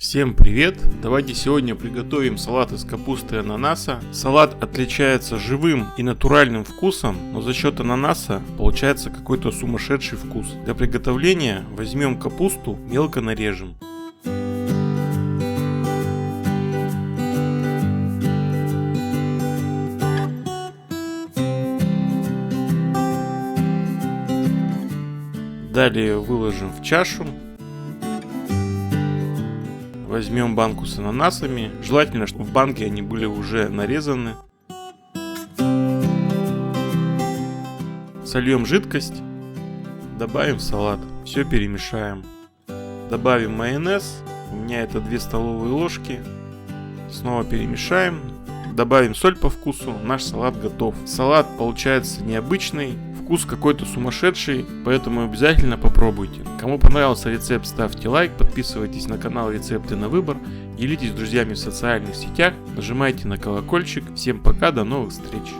Всем привет! Давайте сегодня приготовим салат из капусты и ананаса. Салат отличается живым и натуральным вкусом, но за счет ананаса получается какой-то сумасшедший вкус. Для приготовления возьмем капусту, мелко нарежем. Далее выложим в чашу. Возьмем банку с ананасами. Желательно, чтобы в банке они были уже нарезаны. Сольем жидкость. Добавим в салат. Все перемешаем. Добавим майонез. У меня это 2 столовые ложки. Снова перемешаем. Добавим соль по вкусу. Наш салат готов. Салат получается необычный. Вкус какой-то сумасшедший, поэтому обязательно попробуйте. Кому понравился рецепт, ставьте лайк, подписывайтесь на канал Рецепты на выбор, делитесь с друзьями в социальных сетях, нажимайте на колокольчик. Всем пока, до новых встреч!